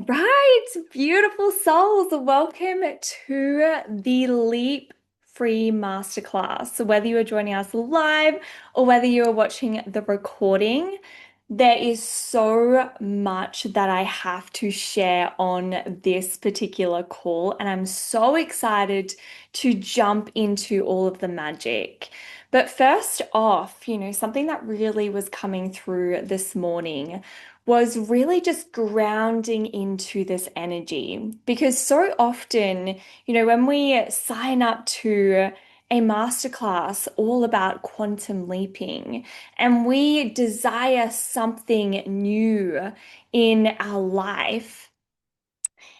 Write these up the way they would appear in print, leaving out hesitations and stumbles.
right, beautiful souls. Welcome to the Leap Free Masterclass. So, whether you are joining us live or whether you are watching the recording, there is so much that I have to share on this particular call, and I'm so excited to jump into all of the magic. But first off, something that really was coming through this morning was really just grounding into this energy. Because so often, when we sign up to a masterclass all about quantum leaping and we desire something new in our life,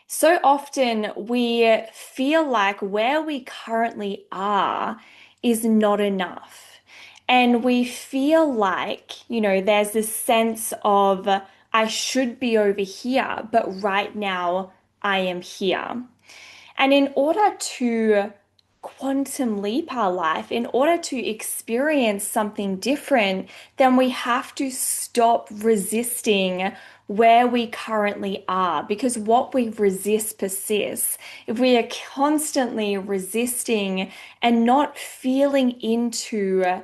so often we feel like where we currently are is not enough. And we feel like, there's this sense of, I should be over here, but right now I am here. And in order to quantum leap our life, in order to experience something different, then we have to stop resisting where we currently are, because what we resist persists. If we are constantly resisting and not feeling into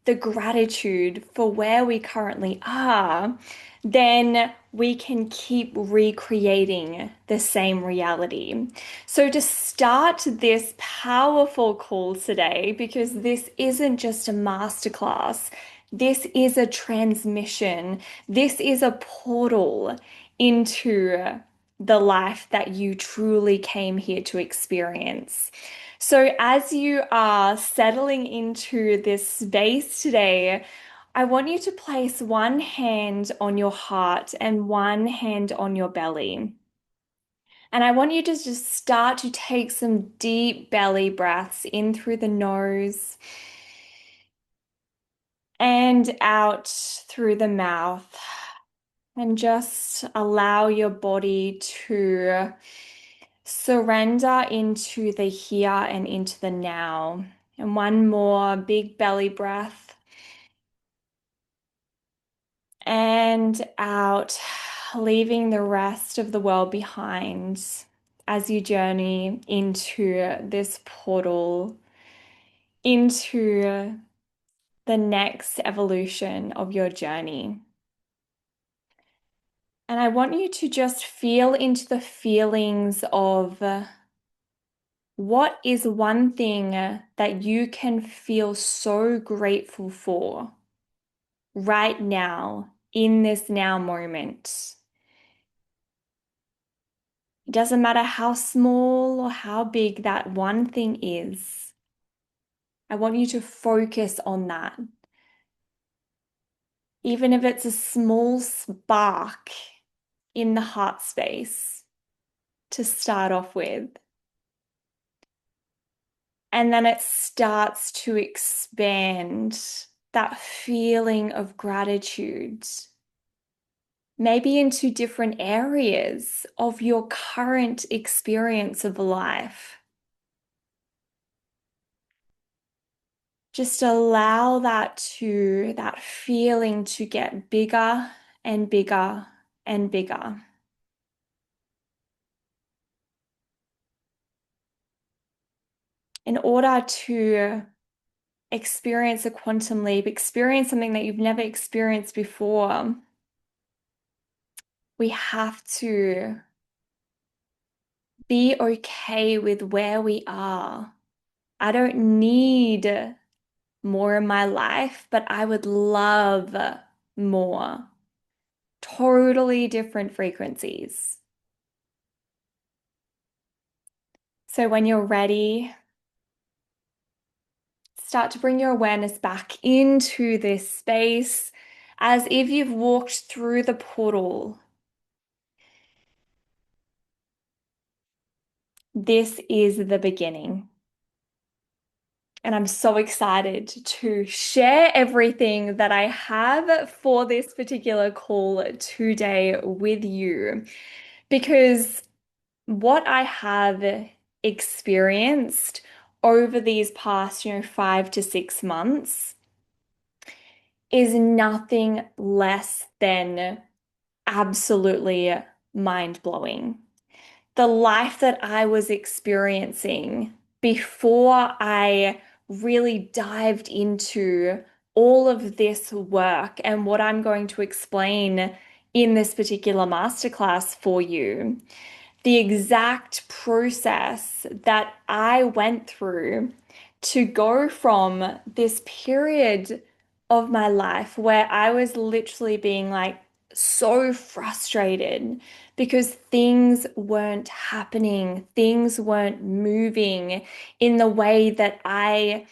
the gratitude for where we currently are, then we can keep recreating the same reality. So, to start this powerful call today, because this isn't just a masterclass, this is a transmission, this is a portal into the life that you truly came here to experience. So, as you are settling into this space today, I want you to place one hand on your heart and one hand on your belly. And I want you to just start to take some deep belly breaths in through the nose and out through the mouth. And just allow your body to surrender into the here and into the now. And one more big belly breath. And out, leaving the rest of the world behind as you journey into this portal, into the next evolution of your journey. And I want you to just feel into the feelings of what is one thing that you can feel so grateful for right now, in this now moment. It doesn't matter how small or how big that one thing is. I want you to focus on that. Even if it's a small spark in the heart space to start off with. And then it starts to expand that feeling of gratitude, maybe into different areas of your current experience of life. Just allow that feeling to get bigger and bigger and bigger. In order to experience a quantum leap, experience something that you've never experienced before, we have to be okay with where we are. I don't need more in my life, but I would love more. Totally different frequencies. So when you're ready, start to bring your awareness back into this space as if you've walked through the portal. This is the beginning. And I'm so excited to share everything that I have for this particular call today with you, because what I have experienced over these past, 5 to 6 months is nothing less than absolutely mind-blowing. The life that I was experiencing before I really dived into all of this work and what I'm going to explain in this particular masterclass for you, the exact process that I went through to go from this period of my life where I was literally being like so frustrated because things weren't happening, things weren't moving in the way that I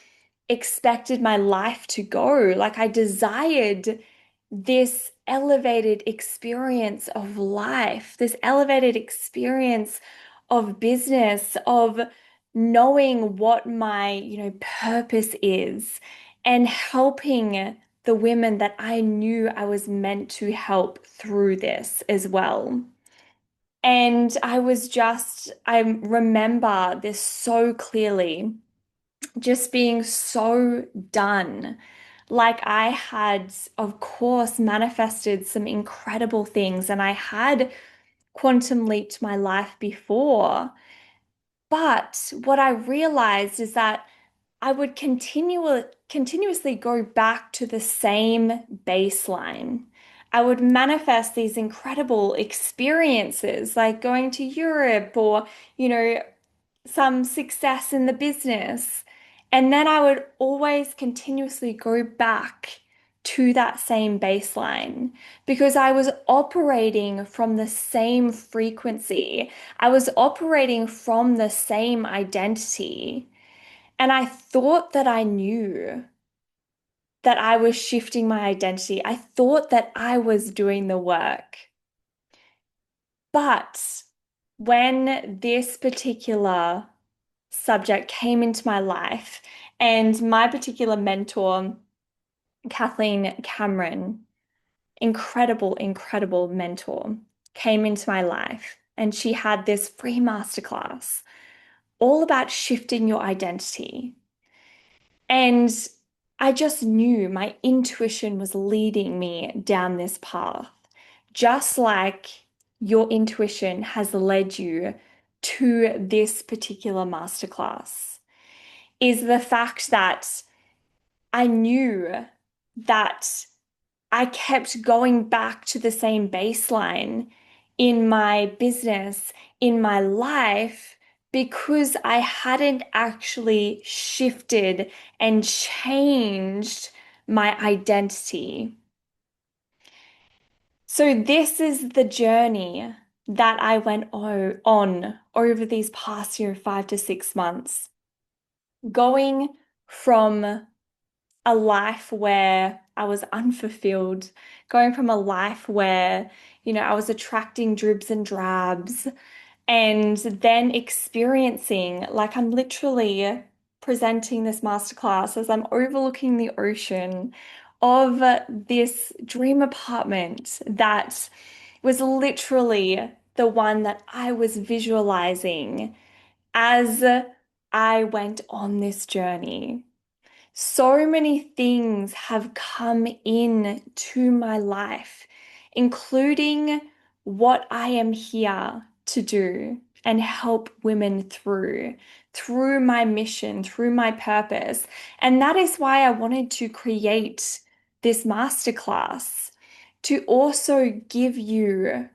expected my life to go. Like I desired this elevated experience of life, this elevated experience of business, of knowing what my, purpose is and helping the women that I knew I was meant to help through this as well. And I remember this so clearly just being so done. Like I had, of course, manifested some incredible things and I had quantum leaped my life before. But what I realized is that I would continuously go back to the same baseline. I would manifest these incredible experiences like going to Europe or, you know, some success in the business. And then I would always continuously go back to that same baseline because I was operating from the same frequency. I was operating from the same identity. And I thought that I knew that I was shifting my identity. I thought that I was doing the work. But when this particular subject came into my life, and my particular mentor, Kathleen Cameron, incredible, incredible mentor, came into my life, and she had this free masterclass all about shifting your identity. And I just knew my intuition was leading me down this path, just like your intuition has led you to this particular masterclass. Is the fact that I knew that I kept going back to the same baseline in my business, in my life, because I hadn't actually shifted and changed my identity. So, this is the journey that I went on over these past, 5 to 6 months, going from a life where I was unfulfilled, going from a life where, I was attracting dribs and drabs, and then experiencing, like I'm literally presenting this masterclass as I'm overlooking the ocean of this dream apartment that was literally the one that I was visualizing as I went on this journey. So many things have come in to my life, including what I am here to do and help women through my mission, through my purpose. And that is why I wanted to create this masterclass to also give you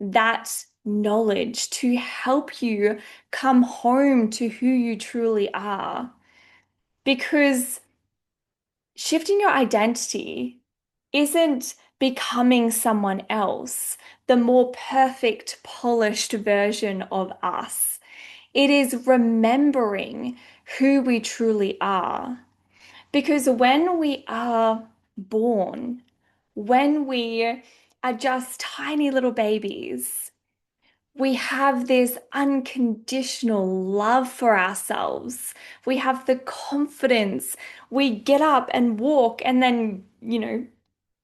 that knowledge to help you come home to who you truly are. Because shifting your identity isn't becoming someone else, the more perfect, polished version of us. It is remembering who we truly are. Because when we are born, when we are just tiny little babies, we have this unconditional love for ourselves. We have the confidence. We get up and walk and then,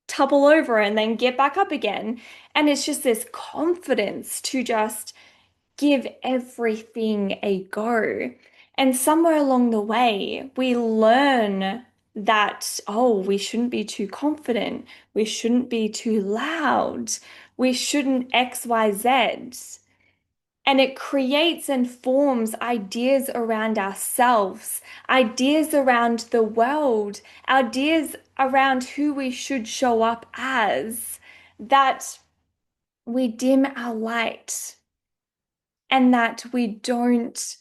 topple over and then get back up again. And it's just this confidence to just give everything a go. And somewhere along the way, we learn that, oh, we shouldn't be too confident. We shouldn't be too loud. we shouldn't XYZ. And it creates and forms ideas around ourselves, ideas around the world, ideas around who we should show up as, that we dim our light and that we don't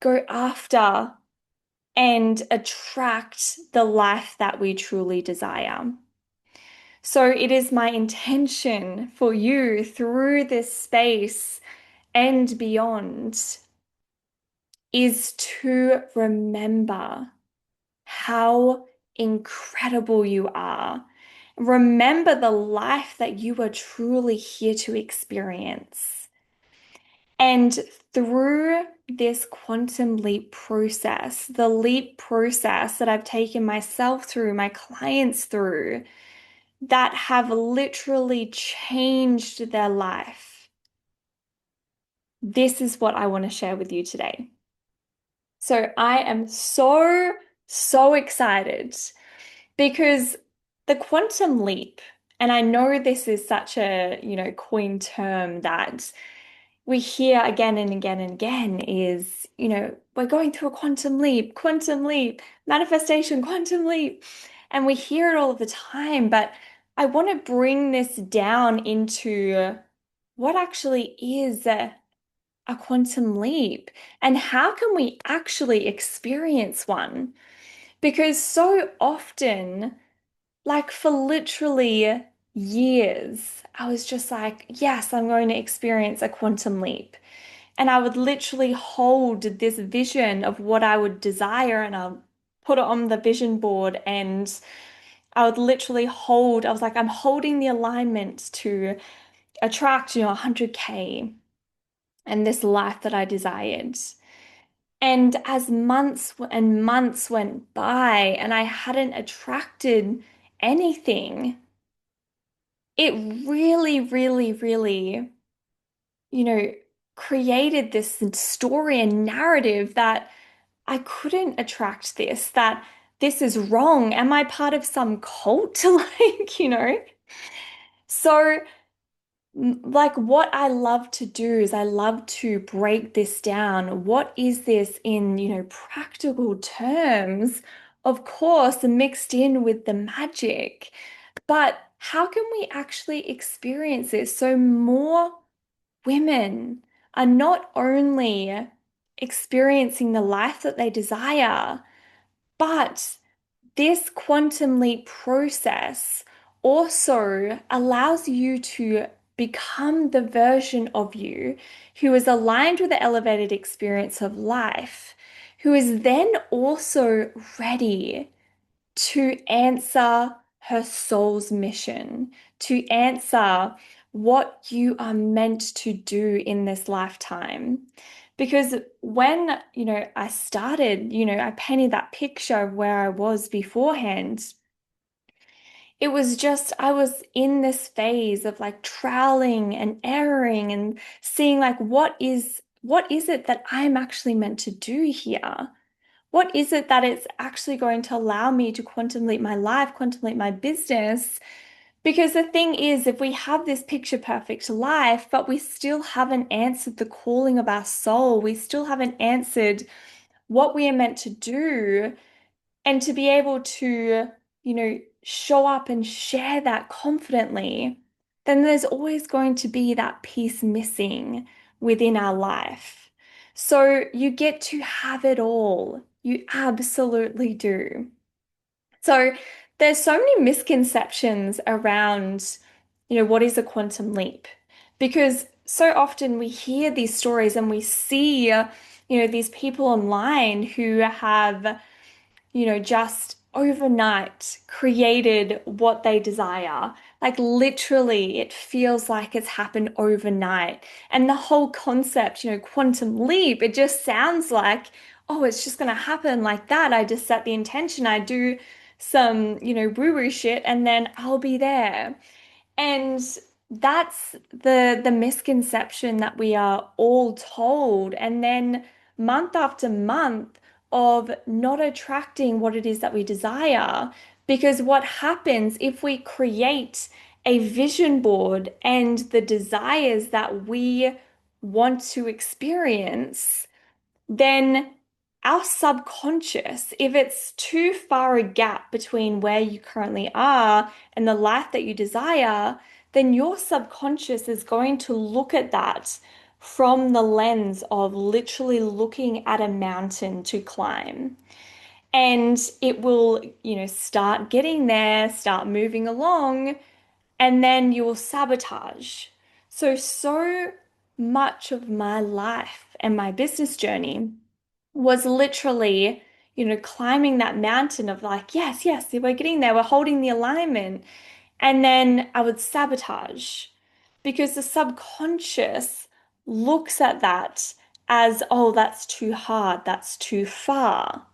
go after and attract the life that we truly desire. So it is my intention for you through this space and beyond is to remember how incredible you are. Remember the life that you are truly here to experience. And through this quantum leap process, the leap process that I've taken myself through, my clients through, that have literally changed their life, this is what I want to share with you today. So I am so excited because the quantum leap, and I know this is such a, coined term that we hear again and again and again is, we're going through a quantum leap, manifestation, quantum leap. And we hear it all the time, but I want to bring this down into what actually is a quantum leap and how can we actually experience one? Because so often, like for literally years, I was just like, yes, I'm going to experience a quantum leap. And I would literally hold this vision of what I would desire and I'll put it on the vision board and I would literally I was like, I'm holding the alignment to attract, 100K and this life that I desired. And as months and months went by and I hadn't attracted anything, it really, really, really, you know, created this story and narrative that I couldn't attract this, that this is wrong. Am I part of some cult? So like what I love to do is I love to break this down. What is this in, practical terms? Of course, mixed in with the magic. But how can we actually experience this so more women are not only experiencing the life that they desire, but this quantum leap process also allows you to become the version of you who is aligned with the elevated experience of life, who is then also ready to answer her soul's mission, to answer what you are meant to do in this lifetime. Because when, I started, I painted that picture of where I was beforehand. It was just, I was in this phase of like trialing and erroring and seeing like what is it that I'm actually meant to do here? What is it that it's actually going to allow me to quantum leap my life, quantum leap my business? Because the thing is, if we have this picture perfect life, but we still haven't answered the calling of our soul, we still haven't answered what we are meant to do, and to be able to, show up and share that confidently, then there's always going to be that piece missing within our life. So you get to have it all. You absolutely do. So there's so many misconceptions around, what is a quantum leap? Because so often we hear these stories and we see, these people online who have, just overnight created what they desire. Like literally, it feels like it's happened overnight. And the whole concept, quantum leap, it just sounds like, oh, it's just going to happen like that. I just set the intention, I do some, woo-woo shit, and then I'll be there. And that's the misconception that we are all told. And then month after month of not attracting what it is that we desire. Because what happens if we create a vision board and the desires that we want to experience, then our subconscious, if it's too far a gap between where you currently are and the life that you desire, then your subconscious is going to look at that from the lens of literally looking at a mountain to climb. And it will, start getting there, start moving along, and then you will sabotage. So much of my life and my business journey was literally, climbing that mountain of like, yes, yes, we're getting there, we're holding the alignment. And then I would sabotage because the subconscious looks at that as, oh, that's too hard, that's too far.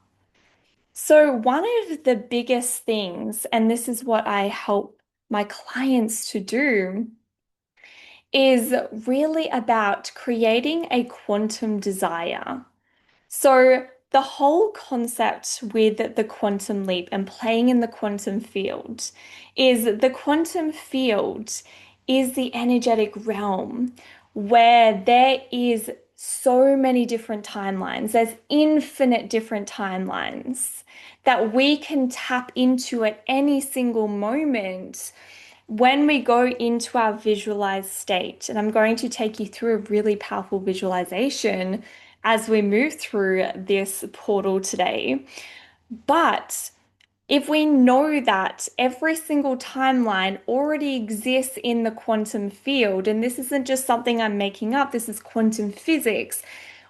So, one of the biggest things, and this is what I help my clients to do, is really about creating a quantum desire. So, the whole concept with the quantum leap and playing in the quantum field is the quantum field is the energetic realm where there is so many different timelines. There's infinite different timelines that we can tap into at any single moment when we go into our visualized state. And I'm going to take you through a really powerful visualization as we move through this portal today. But if we know that every single timeline already exists in the quantum field, and this isn't just something I'm making up, this is quantum physics,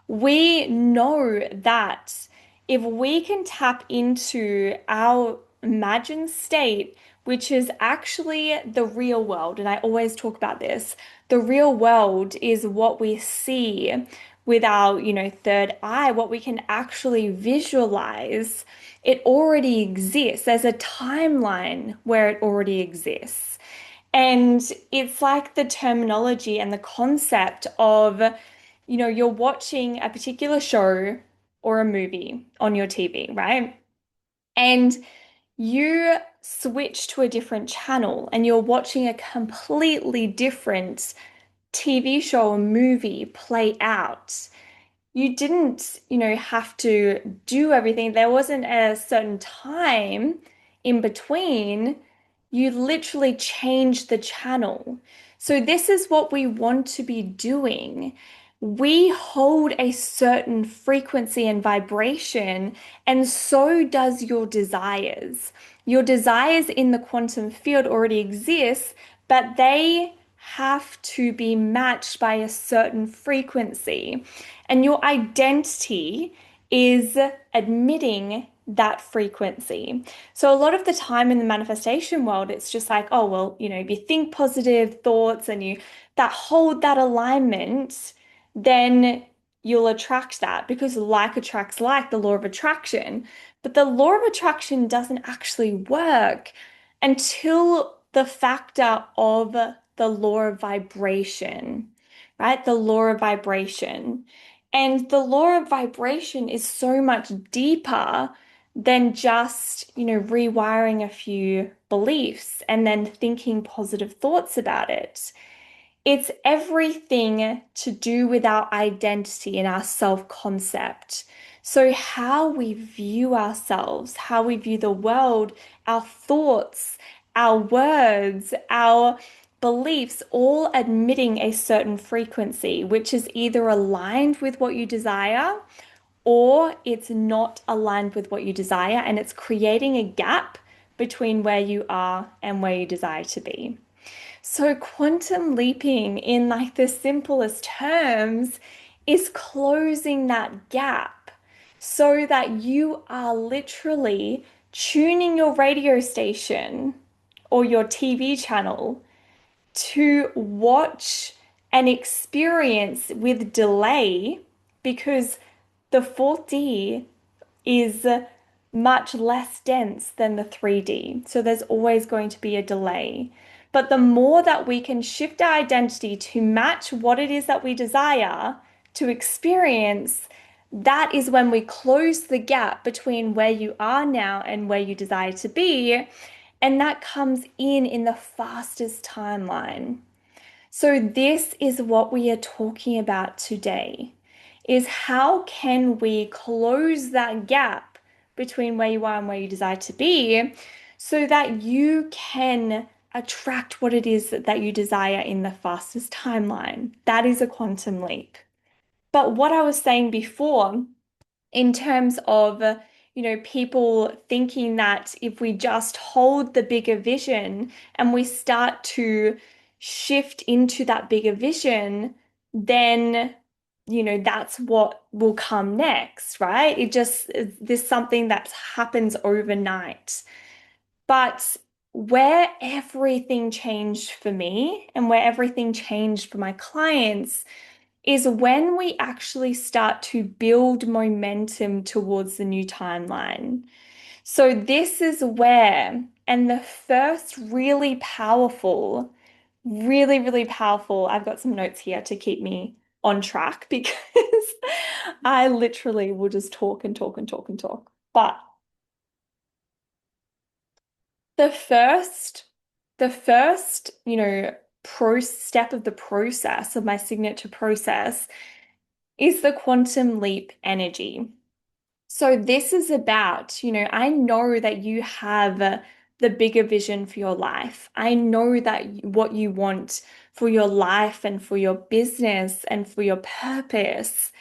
we know that if we can tap into our imagined state, which is actually the real world, and I always talk about this, the real world is what we see with our, third eye, what we can actually visualize. It already exists. There's a timeline where it already exists. And it's like the terminology and the concept of, you're watching a particular show or a movie on your TV, right? And you switch to a different channel and you're watching a completely different TV show or movie play out. You didn't, have to do everything. There wasn't a certain time in between. You literally changed the channel. So this is what we want to be doing. We hold a certain frequency and vibration, and so does your desires. Your desires in the quantum field already exist, but they have to be matched by a certain frequency. And your identity is admitting that frequency. So a lot of the time in the manifestation world, it's just like, oh, well, if you think positive thoughts and you that hold that alignment, then you'll attract that because like attracts like, the law of attraction. But the law of attraction doesn't actually work until the factor of the law of vibration, right? The law of vibration. And the law of vibration is so much deeper than just, rewiring a few beliefs and then thinking positive thoughts about it. It's everything to do with our identity and our self-concept. So, how we view ourselves, how we view the world, our thoughts, our words, our beliefs, all admitting a certain frequency, which is either aligned with what you desire or it's not aligned with what you desire, and it's creating a gap between where you are and where you desire to be. So, quantum leaping, in like the simplest terms, is closing that gap so that you are literally tuning your radio station or your TV channel to watch and experience with delay because the 4D is much less dense than the 3D. So there's always going to be a delay. But the more that we can shift our identity to match what it is that we desire to experience, that is when we close the gap between where you are now and where you desire to be. And that comes in the fastest timeline. So this is what we are talking about today, is how can we close that gap between where you are and where you desire to be so that you can attract what it is that you desire in the fastest timeline. That is a quantum leap. But what I was saying before, in terms of, people thinking that if we just hold the bigger vision and we start to shift into that bigger vision, then, that's what will come next, right? There's something that happens overnight. But where everything changed for me and where everything changed for my clients is when we actually start to build momentum towards the new timeline. So, this is where, and the first really powerful, I've got some notes here to keep me on track because I literally will just talk and talk and talk and talk. But the first, the first, step of the process of my signature process is the quantum leap energy. So this is about, I know that you have the bigger vision for your life. I know that what you want for your life and for your business and for your purpose.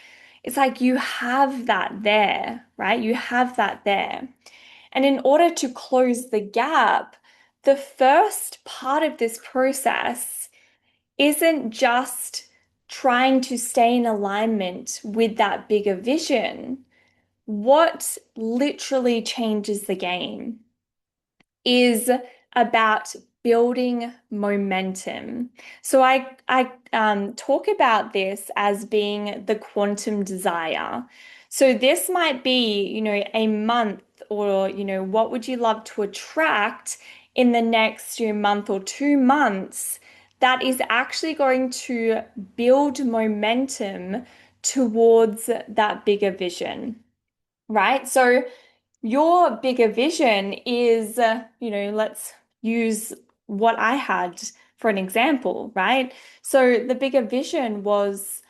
It's like you have that there, right? You have that there. And in order to close the gap, the first part of this process isn't just trying to stay in alignment with that bigger vision. What literally changes the game is about building momentum. So I talk about this as being the quantum desire. So this might be, a month or, what would you love to attract in the next month or 2 months that is actually going to build momentum towards that bigger vision, right? So your bigger vision is, let's use what I had for an example, right? So the bigger vision was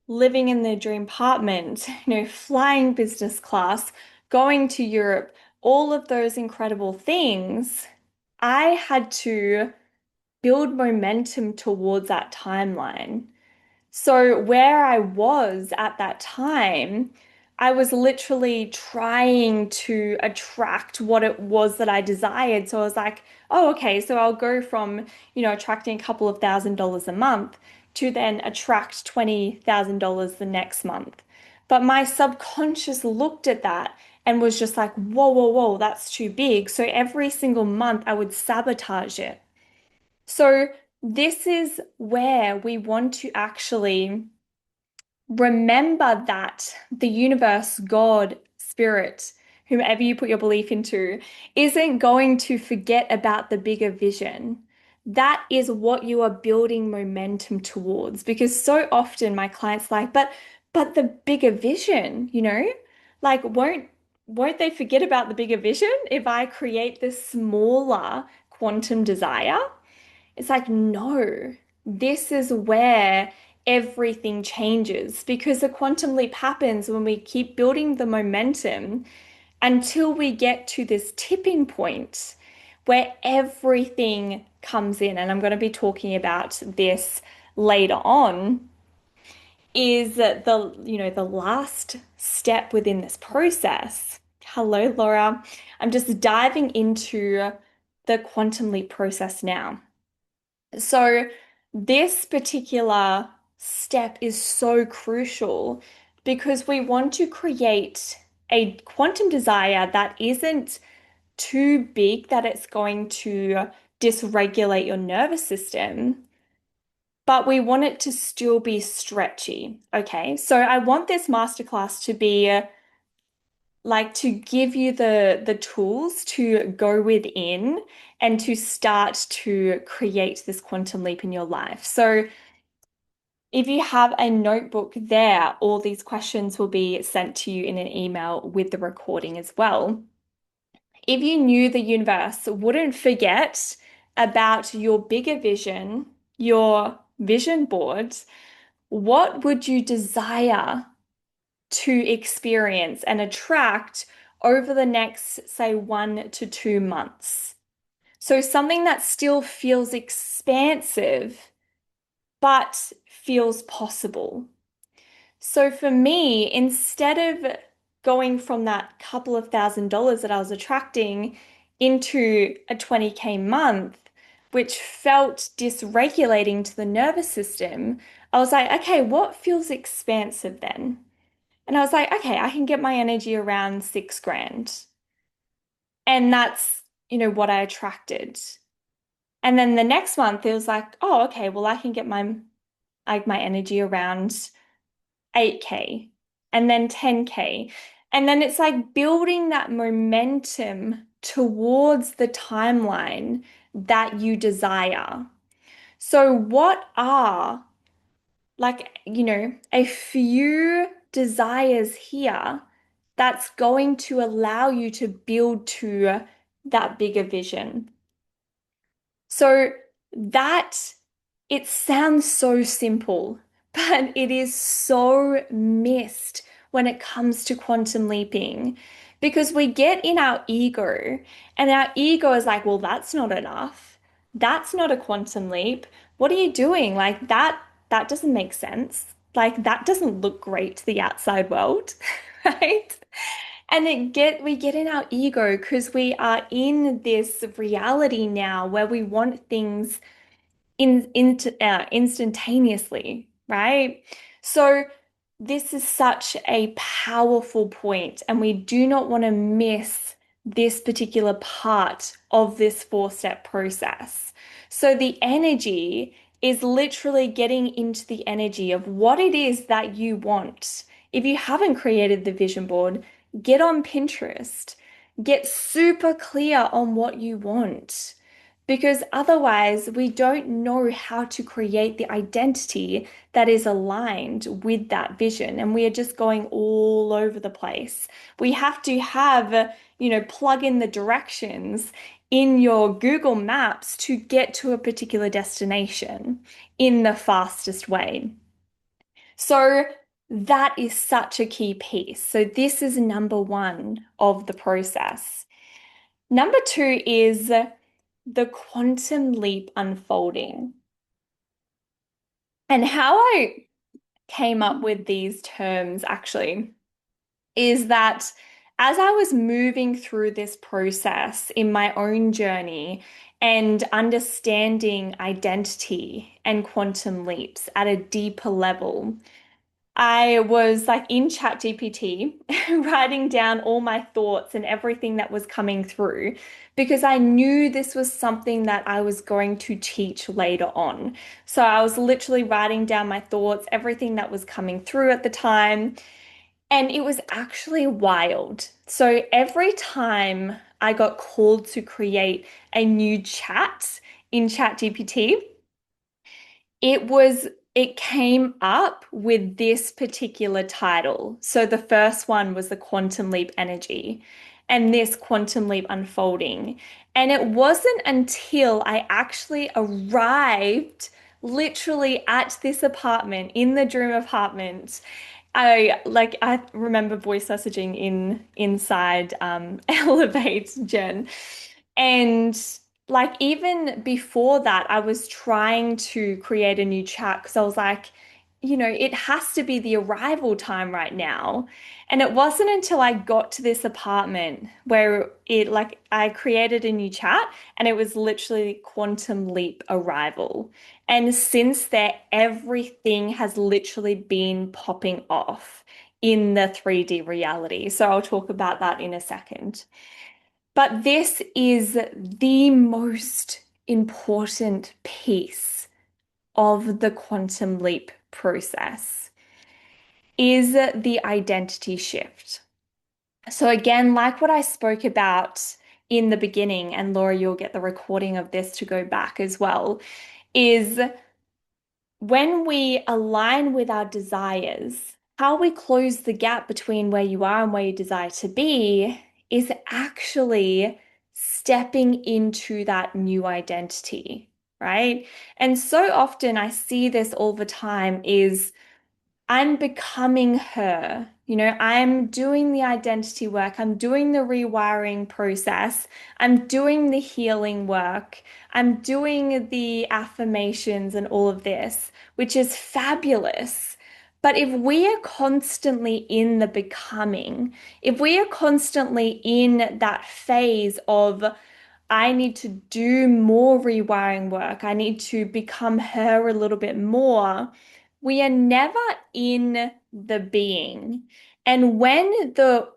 living in the dream apartment, flying business class, going to Europe, all of those incredible things. I had to build momentum towards that timeline. So, where I was at that time, I was literally trying to attract what it was that I desired. So, I was like, oh, okay, so I'll go from, attracting a couple of $1,000s a month to then attract $20,000 the next month. But my subconscious looked at that and was just like, whoa, whoa, whoa, that's too big. So, every single month I would sabotage it. So, this is where we want to actually remember that the universe, God, spirit, whomever you put your belief into, isn't going to forget about the bigger vision. That is what you are building momentum towards. Because so often my clients are like, but the bigger vision, like won't they forget about the bigger vision if I create this smaller quantum desire? It's like, no, this is where everything changes because the quantum leap happens when we keep building the momentum until we get to this tipping point where everything comes in. And I'm going to be talking about this later on, is the last step within this process. Hello, Laura. I'm just diving into the quantum leap process now. So, this particular step is so crucial because we want to create a quantum desire that isn't too big that it's going to dysregulate your nervous system, but we want it to still be stretchy. Okay, so I want this masterclass to be like to give you the tools to go within and to start to create this quantum leap in your life. So if you have a notebook there, all these questions will be sent to you in an email with the recording as well. If you knew the universe wouldn't forget about your bigger vision, your vision board, what would you desire to experience and attract over the next, say, 1 to 2 months? So something that still feels expansive, but feels possible. So for me, instead of going from that couple of $1,000s that I was attracting into a 20K month, which felt dysregulating to the nervous system, I was like, okay, what feels expansive then? And I was like, okay, I can get my energy around 6 grand. And that's, what I attracted. And then the next month it was like, oh, okay, well, I can get my energy around 8K and then 10K. And then it's like building that momentum towards the timeline that you desire. So, what are a few desires here that's going to allow you to build to that bigger vision? So that it sounds so simple, but it is so missed when it comes to quantum leaping because we get in our ego and our ego is like, well, that's not enough. That's not a quantum leap. What are you doing? Like that doesn't make sense. Like that doesn't look great to the outside world, right? And we get in our ego because we are in this reality now where we want things instantaneously, right? So this is such a powerful point, and we do not want to miss this particular part of this four-step process. So the energy is literally getting into the energy of what it is that you want. If you haven't created the vision board, get on Pinterest. Get super clear on what you want because otherwise we don't know how to create the identity that is aligned with that vision and we are just going all over the place. We have to have, plug in the directions in your Google Maps to get to a particular destination in the fastest way. So that is such a key piece. So this is number one of the process. Number two is the quantum leap unfolding. And how I came up with these terms actually is that as I was moving through this process in my own journey and understanding identity and quantum leaps at a deeper level, I was like in ChatGPT writing down all my thoughts and everything that was coming through because I knew this was something that I was going to teach later on. So I was literally writing down my thoughts, everything that was coming through at the time, and it was actually wild. So every time I got called to create a new chat in ChatGPT, it came up with this particular title. So the first one was the quantum leap energy and this quantum leap unfolding. And it wasn't until I actually arrived literally at this apartment in the dream apartment. I remember voice messaging inside Elevate Jen. And like even before that, I was trying to create a new chat because I was like, it has to be the arrival time right now. And it wasn't until I got to this apartment where I created a new chat and it was literally quantum leap arrival. And since there, everything has literally been popping off in the 3D reality. So I'll talk about that in a second. But this is the most important piece of the quantum leap process is the identity shift. So again, like what I spoke about in the beginning, and Laura, you'll get the recording of this to go back as well, is when we align with our desires, how we close the gap between where you are and where you desire to be is actually stepping into that new identity, right? And so often I see this all the time is I'm becoming her. I'm doing the identity work. I'm doing the rewiring process. I'm doing the healing work. I'm doing the affirmations and all of this, which is fabulous. But if we are constantly in the becoming, if we are constantly in that phase of, I need to do more rewiring work, I need to become her a little bit more, we are never in the being. And when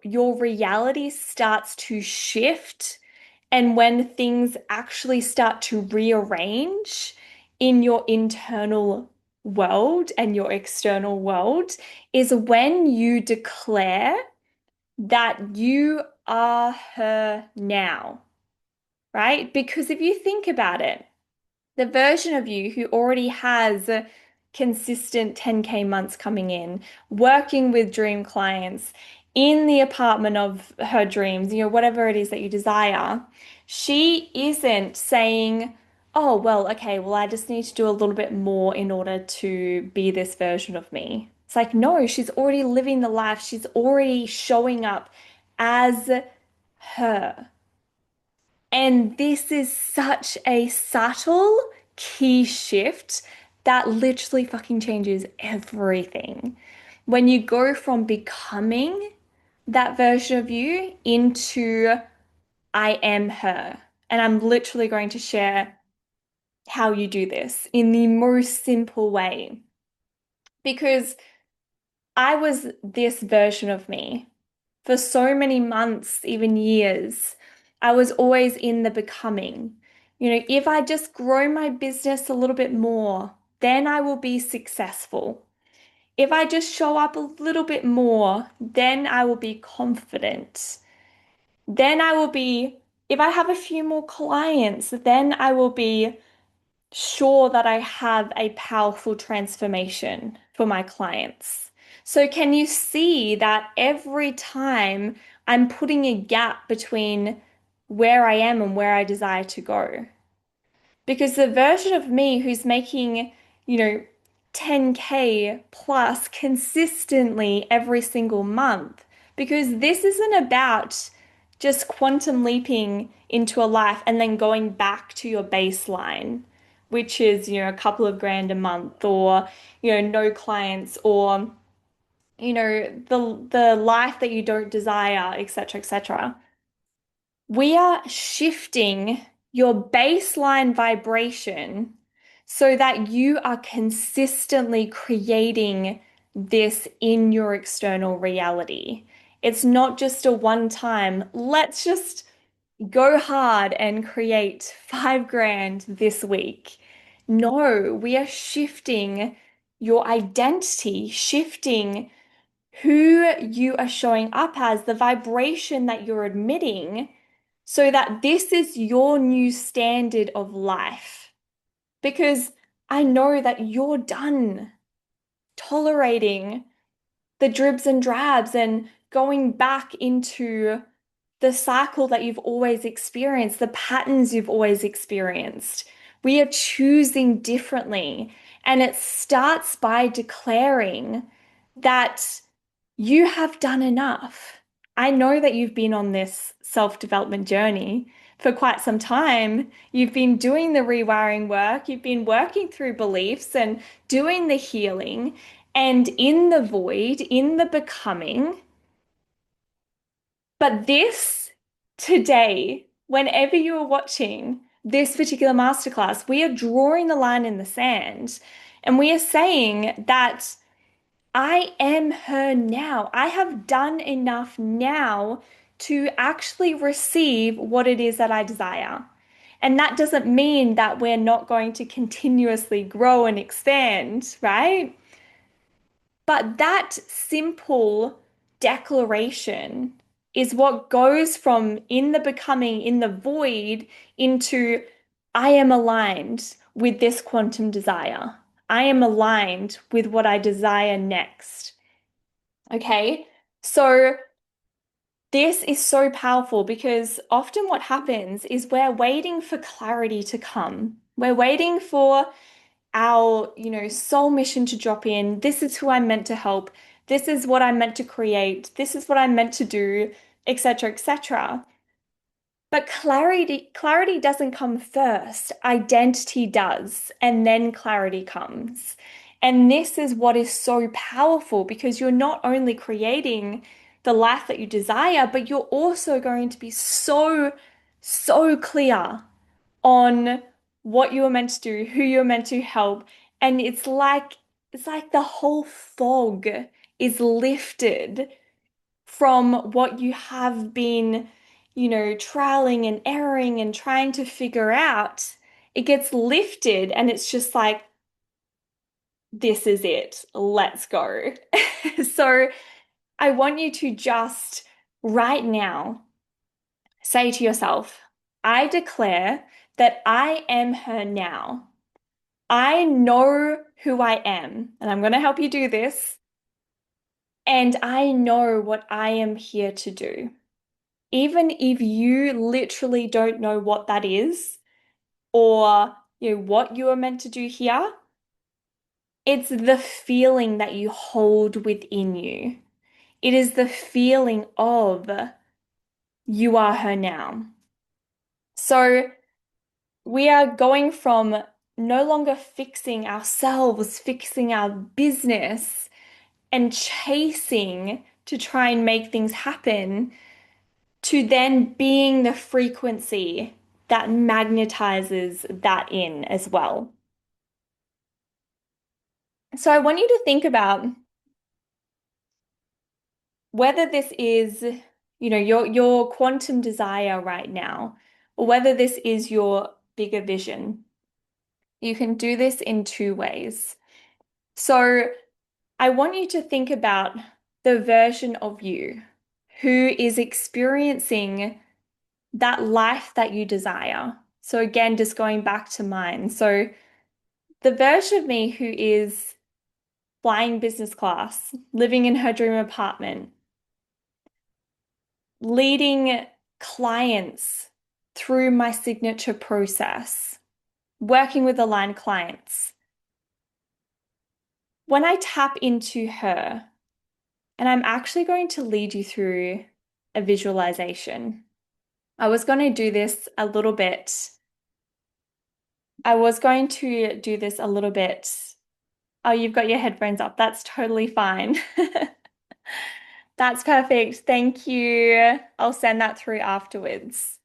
your reality starts to shift and when things actually start to rearrange in your internal world and your external world is when you declare that you are her now, right? Because if you think about it, the version of you who already has consistent 10K months coming in, working with dream clients in the apartment of her dreams, whatever it is that you desire, she isn't saying, oh, well, okay, well, I just need to do a little bit more in order to be this version of me. It's like, no, she's already living the life. She's already showing up as her. And this is such a subtle key shift that literally fucking changes everything. When you go from becoming that version of you into I am her. And I'm literally going to share how you do this in the most simple way. Because I was this version of me for so many months, even years. I was always in the becoming. If I just grow my business a little bit more, then I will be successful. If I just show up a little bit more, then I will be confident. Then I will be, if I have a few more clients, then I will be sure that I have a powerful transformation for my clients. So, can you see that every time I'm putting a gap between where I am and where I desire to go? Because the version of me who's making, you know, 10K plus consistently every single month, because this isn't about just quantum leaping into a life and then going back to your baseline, which is, a couple of grand a month or, no clients or, the life that you don't desire, etc., etc. We are shifting your baseline vibration so that you are consistently creating this in your external reality. It's not just a one time, let's just go hard and create 5 grand this week. No, we are shifting your identity, shifting who you are showing up as, the vibration that you're admitting, so that this is your new standard of life. Because I know that you're done tolerating the dribs and drabs and going back into the cycle that you've always experienced, the patterns you've always experienced. We are choosing differently. And it starts by declaring that you have done enough. I know that you've been on this self-development journey for quite some time. You've been doing the rewiring work, you've been working through beliefs and doing the healing. And in the void, in the becoming, but this today, whenever you are watching this particular masterclass, we are drawing the line in the sand and we are saying that I am her now. I have done enough now to actually receive what it is that I desire. And that doesn't mean that we're not going to continuously grow and expand, right? But that simple declaration is what goes from in the becoming, in the void, into I am aligned with this quantum desire. I am aligned with what I desire next. Okay. So This is so powerful because often what happens is we're waiting for clarity to come. We're waiting for our, soul mission to drop in. This is who I'm meant to help. This is what I'm meant to create. This is what I'm meant to do, etc., etc. But clarity doesn't come first. Identity does, and then clarity comes. And this is what is so powerful because you're not only creating the life that you desire, but you're also going to be so, so clear on what you are meant to do, who you're meant to help. And it's like the whole fog is lifted from what you have been, trialing and erroring and trying to figure out. It gets lifted and it's just like, this is it. Let's go. So I want you to just right now say to yourself, I declare that I am her now. I know who I am, and I'm going to help you do this. And I know what I am here to do. Even if you literally don't know what that is or what you are meant to do here, it's the feeling that you hold within you. It is the feeling of you are her now. So we are going from no longer fixing ourselves, fixing our business, and chasing to try and make things happen, to then being the frequency that magnetizes that in as well. So I want you to think about whether this is, your quantum desire right now, or whether this is your bigger vision. You can do this in two ways. So I want you to think about the version of you who is experiencing that life that you desire. So again, just going back to mine. So the version of me who is flying business class, living in her dream apartment, leading clients through my signature process, working with aligned clients. When I tap into her, and I'm actually going to lead you through a visualization. I was going to do this a little bit. I was going to do this a little bit. Oh, you've got your headphones up. That's totally fine. That's perfect. Thank you. I'll send that through afterwards.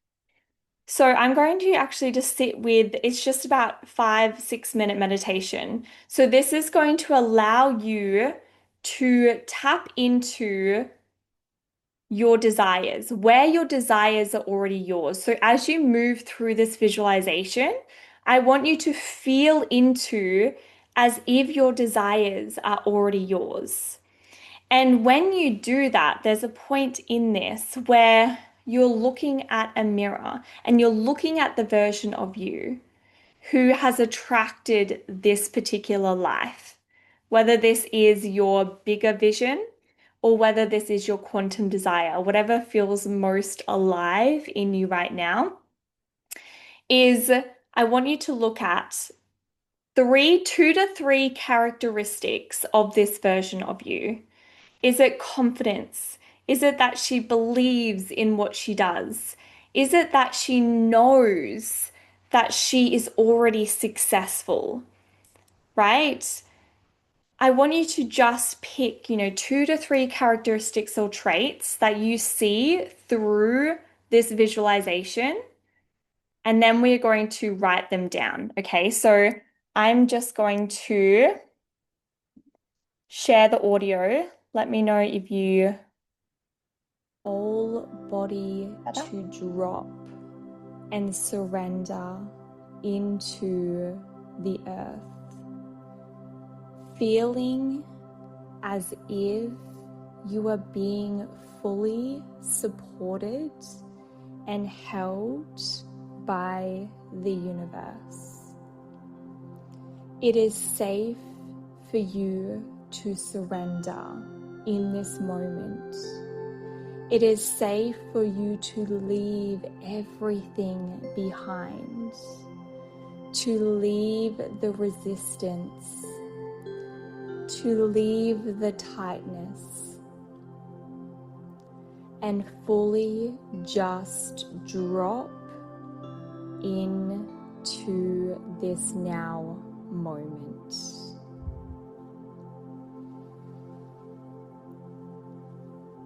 So I'm going to actually just sit with, it's just about 5-6 minute meditation. So this is going to allow you to tap into your desires, where your desires are already yours. So as you move through this visualization, I want you to feel into as if your desires are already yours. And when you do that, there's a point in this where you're looking at a mirror and you're looking at the version of you who has attracted this particular life, whether this is your bigger vision or whether this is your quantum desire, whatever feels most alive in you right now, is I want you to look at 2 to 3 characteristics of this version of you. Is it confidence? Is it that she believes in what she does? Is it that she knows that she is already successful, right? I want you to just pick, 2 to 3 characteristics or traits that you see through this visualization, and then we're going to write them down. Okay, so I'm just going to share the audio. Let me know if you whole body to drop and surrender into the earth, feeling as if you are being fully supported and held by the universe. It is safe for you to surrender in this moment. It is safe for you to leave everything behind, to leave the resistance, to leave the tightness, and fully just drop into this now moment.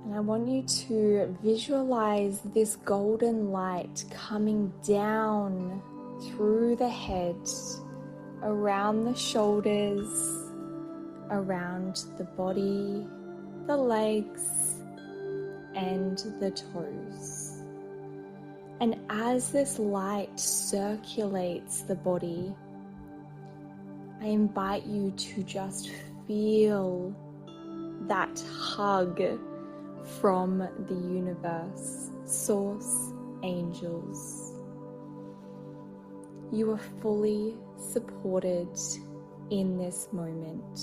And I want you to visualize this golden light coming down through the head, around the shoulders, around the body, the legs, and the toes. And as this light circulates the body, I invite you to just feel that hug from the universe, source, angels. You are fully supported in this moment.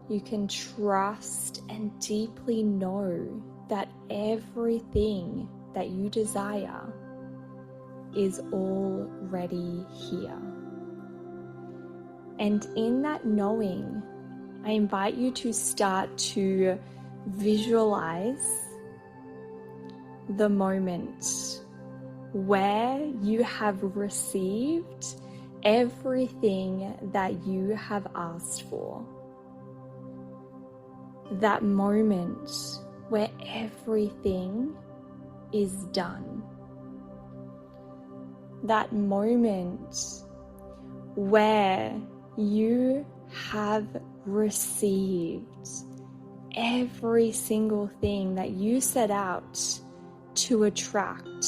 You can trust and deeply know that everything that you desire is already here. And in that knowing, I invite you to start to visualize the moment where you have received everything that you have asked for. That moment where everything is done. That moment where you have received every single thing that you set out to attract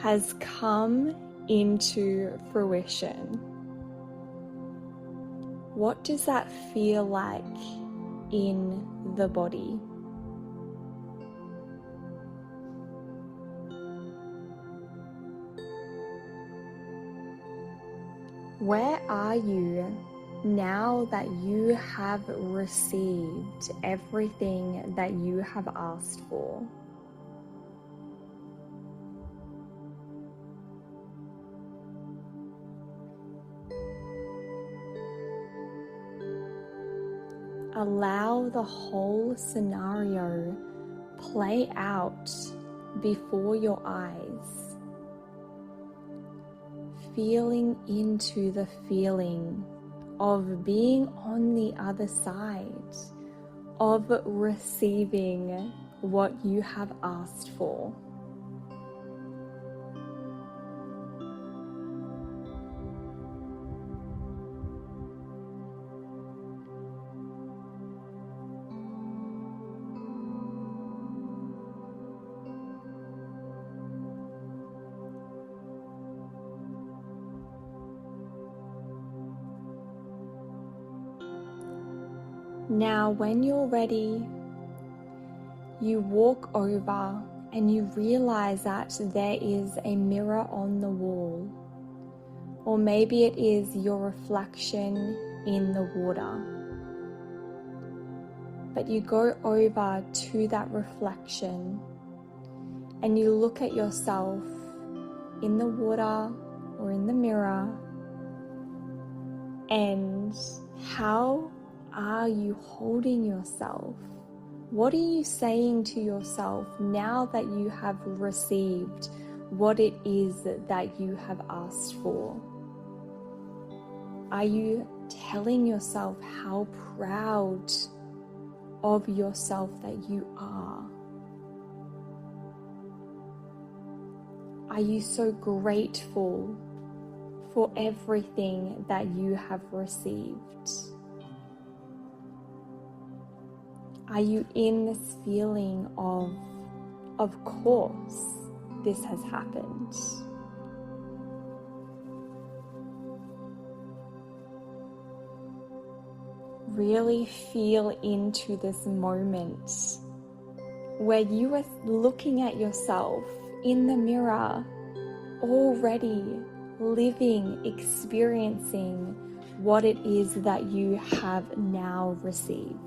has come into fruition. What does that feel like in the body? Where are you now that you have received everything that you have asked for? Allow the whole scenario play out before your eyes, feeling into the feeling of being on the other side, of receiving what you have asked for. Now, when you're ready, you walk over and you realize that there is a mirror on the wall, or maybe it is your reflection in the water. But you go over to that reflection and you look at yourself in the water or in the mirror, and how are you holding yourself? What are you saying to yourself now that you have received what it is that you have asked for? Are you telling yourself how proud of yourself that you are? Are you so grateful for everything that you have received? Are you in this feeling of course, this has happened? Really feel into this moment where you are looking at yourself in the mirror, already living, experiencing what it is that you have now received.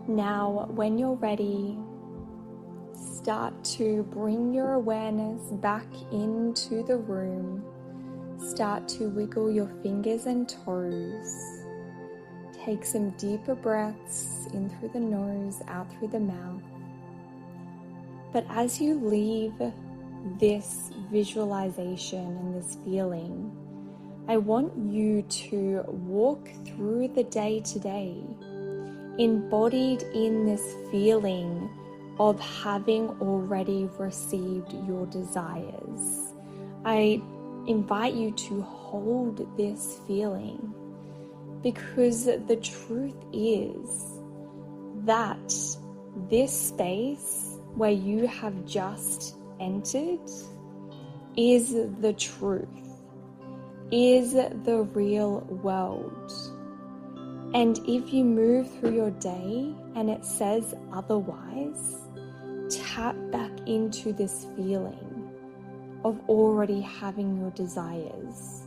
Now, when you're ready, start to bring your awareness back into the room. Start to wiggle your fingers and toes. Take some deeper breaths in through the nose, out through the mouth. But as you leave this visualization and this feeling, I want you to walk through the day today, embodied in this feeling of having already received your desires. I invite you to hold this feeling, because the truth is that this space where you have just entered is the truth, is the real world. And if you move through your day and it says otherwise, tap back into this feeling of already having your desires,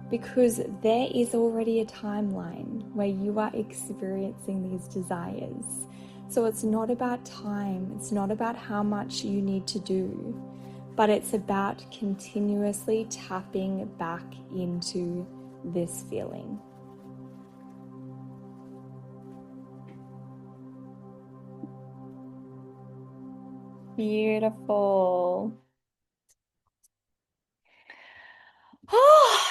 because there is already a timeline where you are experiencing these desires. So it's not about time, it's not about how much you need to do, but it's about continuously tapping back into this feeling. Beautiful. Oh,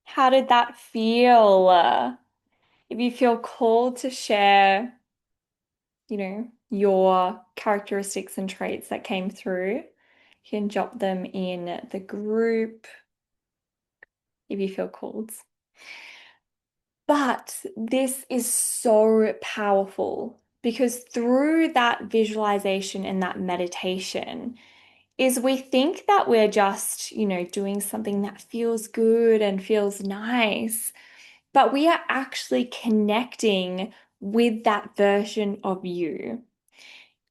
how did that feel? If you feel called to share, your characteristics and traits that came through, you can drop them in the group if you feel called. But this is so powerful because through that visualization and that meditation is we think that we're just, doing something that feels good and feels nice, but we are actually connecting with that version of you.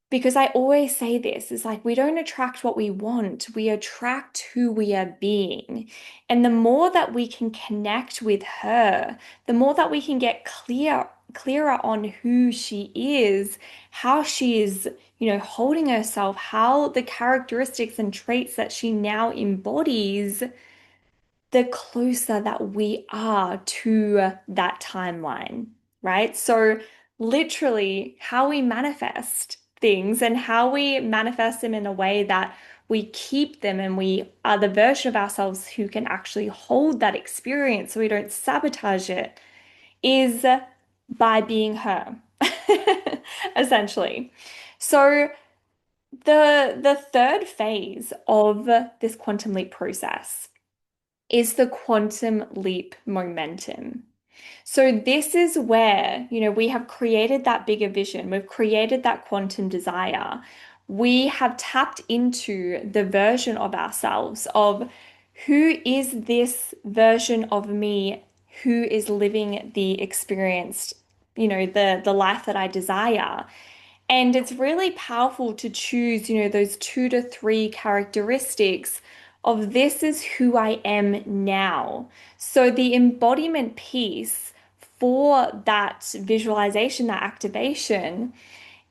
Because I always say this, it's like we don't attract what we want, we attract who we are being. And the more that we can connect with her, the more that we can get clearer on who she is, how she is, holding herself, how the characteristics and traits that she now embodies, the closer that we are to that timeline, right? So, literally, how we manifest things and how we manifest them in a way that we keep them and we are the version of ourselves who can actually hold that experience so we don't sabotage it is by being her, essentially. So, the third phase of this quantum leap process is the quantum leap momentum. So this is where, we have created that bigger vision. We've created that quantum desire. We have tapped into the version of ourselves of who is this version of me who is living the experienced, the life that I desire. And it's really powerful to choose, those 2 to 3 characteristics of this is who I am now. So the embodiment piece for that visualization, that activation,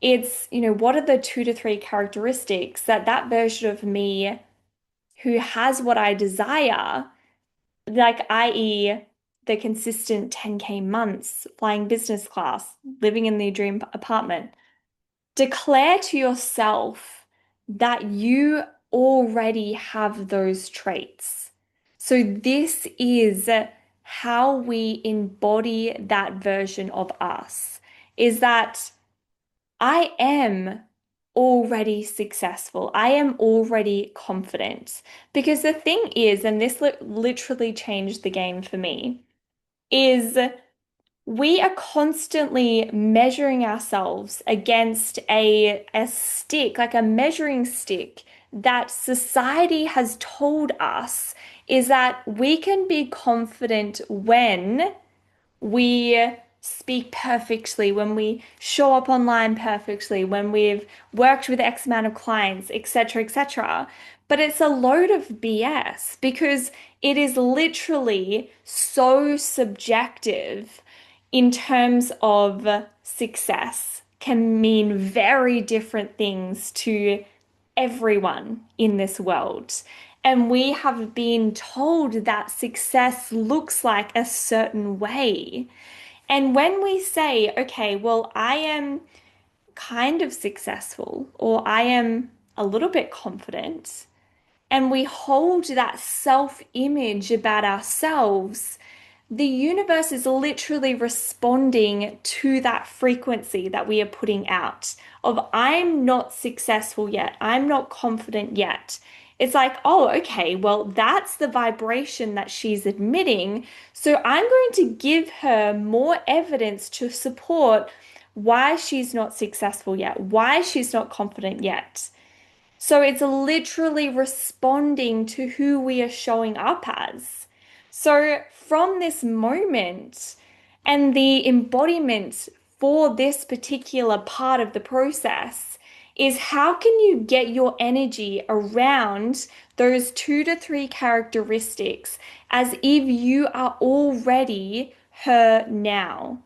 it's, what are the 2 to 3 characteristics that version of me who has what I desire, like i.e., the consistent 10K months, flying business class, living in the dream apartment. Declare to yourself that you already have those traits. So, this is how we embody that version of us, is that I am already successful. I am already confident. Because the thing is, and this literally changed the game for me, is we are constantly measuring ourselves against a stick, like a measuring stick that society has told us is that we can be confident when we speak perfectly, when we show up online perfectly, when we've worked with X amount of clients, etc., etc. But it's a load of BS because it is literally so subjective in terms of success. can mean very different things to everyone in this world. And we have been told that success looks like a certain way. And when we say, okay, well, I am kind of successful or I am a little bit confident, and we hold that self-image about ourselves, the universe is literally responding to that frequency that we are putting out of I'm not successful yet, I'm not confident yet. It's like, oh, okay, well, that's the vibration that she's admitting. So I'm going to give her more evidence to support why she's not successful yet, why she's not confident yet. So it's literally responding to who we are showing up as. So from this moment and the embodiment for this particular part of the process is how can you get your energy around those 2 to 3 characteristics as if you are already her now.